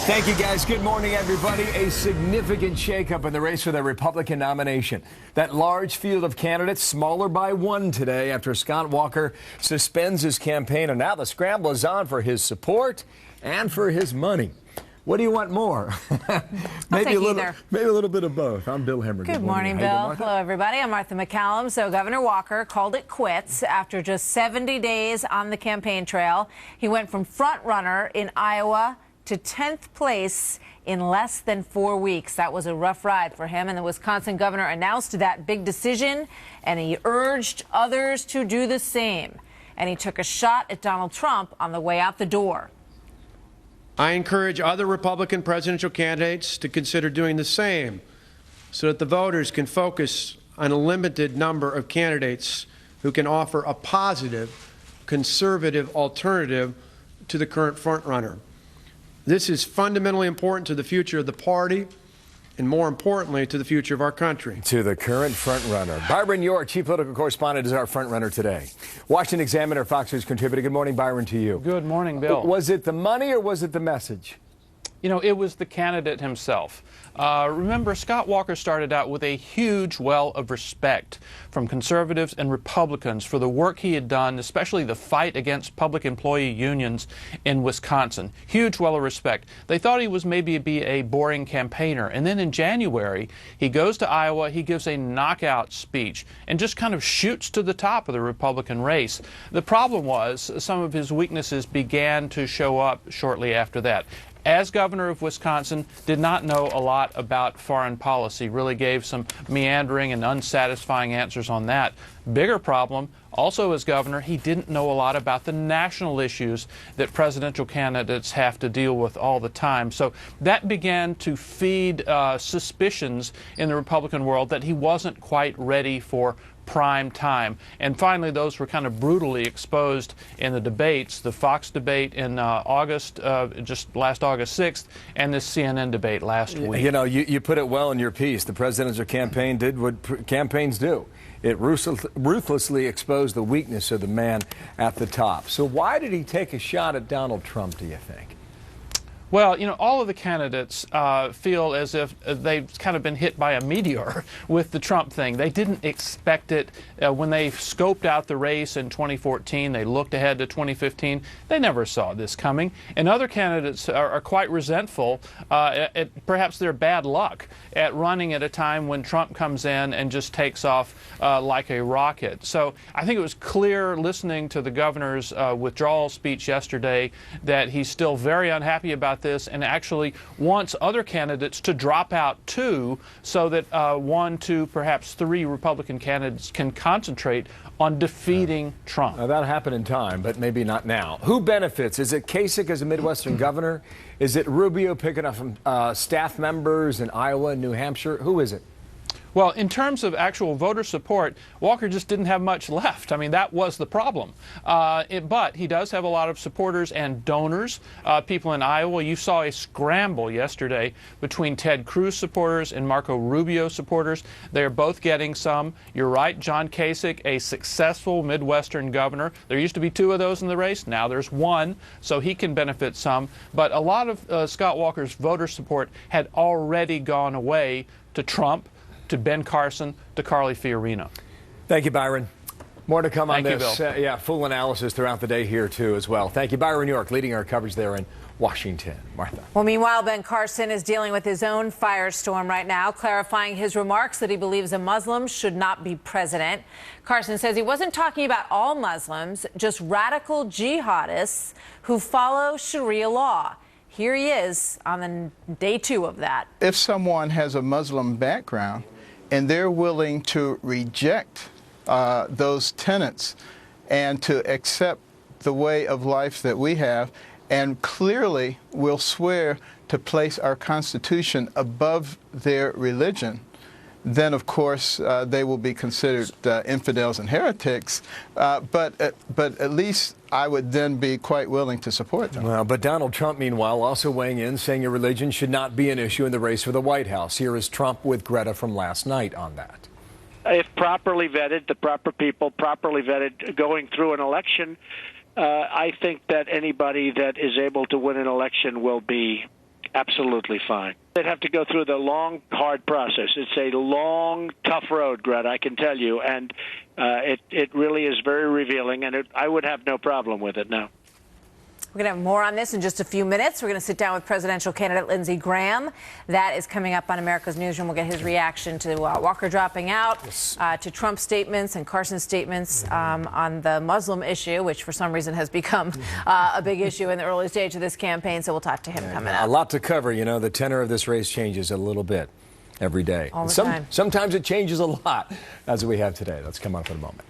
Thank you, guys. Good morning, everybody. A significant shakeup in the race for the Republican nomination. That large field of candidates smaller by one today after Scott Walker suspends his campaign. And now the scramble is on for his support and for his money. What do you want more? maybe a little bit of both. I'm Bill Hemmer. Good morning, Bill. Hello, everybody. I'm Martha McCallum. So Governor Walker called it quits after just 70 days on the campaign trail. He went from front runner in Iowa to 10th place in less than 4 weeks. That was a rough ride for him, and the Wisconsin governor announced that big decision, and he urged others to do the same. And he took a shot at Donald Trump on the way out the door. I encourage other Republican presidential candidates to consider doing the same so that the voters can focus on a limited number of candidates who can offer a positive, conservative alternative to the current frontrunner. This is fundamentally important to the future of the party and, more importantly, to the future of our country. To the current frontrunner. Byron York, chief political correspondent, is our frontrunner today. Washington Examiner, Fox News contributor. Good morning, Byron, to you. Good morning, Bill. Was it the money or was it the message? You know, it was the candidate himself. Remember, Scott Walker started out with a huge well of respect from conservatives and Republicans for the work he had done, especially the fight against public employee unions in Wisconsin. Huge well of respect. They thought he was maybe a boring campaigner. And then in January, he goes to Iowa, he gives a knockout speech and just kind of shoots to the top of the Republican race. The problem was some of his weaknesses began to show up shortly after that. As governor of Wisconsin, did not know a lot about foreign policy, really gave some meandering and unsatisfying answers on that. Bigger problem, also as governor, he didn't know a lot about the national issues that presidential candidates have to deal with all the time. So that began to feed suspicions in the Republican world that he wasn't quite ready for prime time. And finally, those were kind of brutally exposed in the debates, the Fox debate in August, just last August 6th, and this CNN debate last week. You know, you put it well in your piece. The presidential campaign did what campaigns do. It ruthlessly exposed the weakness of the man at the top. So why did he take a shot at Donald Trump, do you think? Well, you know, all of the candidates feel as if they've kind of been hit by a meteor with the Trump thing. They didn't expect it when they scoped out the race in 2014. They looked ahead to 2015. They never saw this coming. And other candidates are quite resentful at perhaps their bad luck at running at a time when Trump comes in and just takes off like a rocket. So I think it was clear listening to the governor's withdrawal speech yesterday that he's still very unhappy about this and actually wants other candidates to drop out too, so that 1, 2, perhaps 3 Republican candidates can concentrate on defeating Trump. Now, that'll happen in time, but maybe not now. Who benefits? Is it Kasich as a Midwestern governor? Is it Rubio picking up from staff members in Iowa and New Hampshire? Who is it? Well, in terms of actual voter support, Walker just didn't have much left. I mean, that was the problem. But he does have a lot of supporters and donors. People in Iowa, you saw a scramble yesterday between Ted Cruz supporters and Marco Rubio supporters. They're both getting some. You're right, John Kasich, a successful Midwestern governor. There used to be 2 of those in the race. Now there's 1, so he can benefit some. But a lot of Scott Walker's voter support had already gone away to Trump, to Ben Carson, to Carly Fiorina. Thank you, Byron. More to come on Thank this. You, Bill. Yeah, full analysis throughout the day here, too, as well. Thank you, Byron York, leading our coverage there in Washington. Martha. Well, meanwhile, Ben Carson is dealing with his own firestorm right now, clarifying his remarks that he believes a Muslim should not be president. Carson says he wasn't talking about all Muslims, just radical jihadists who follow Sharia law. Here he is on day 2 of that. If someone has a Muslim background and they're willing to reject those tenets and to accept the way of life that we have, and clearly will swear to place our Constitution above their religion, then of course they will be considered infidels and heretics. But at least I would then be quite willing to support them. Well, but Donald Trump, meanwhile, also weighing in, saying your religion should not be an issue in the race for the White House. Here is Trump with Greta from last night on that. If properly vetted, the proper people, properly vetted, going through an election, I think that anybody that is able to win an election will be absolutely fine. They'd have to go through the long, hard process. It's a long, tough road, Greta, I can tell you, and it really is very revealing, and I would have no problem with it now. We're going to have more on this in just a few minutes. We're going to sit down with presidential candidate Lindsey Graham. That is coming up on America's Newsroom. We'll get his reaction to Walker dropping out, to Trump's statements and Carson's statements on the Muslim issue, which for some reason has become a big issue in the early stage of this campaign. So we'll talk to him coming up. A lot to cover. You know, the tenor of this race changes a little bit every day. All the time. Sometimes it changes a lot, as we have today. Let's come up in a moment.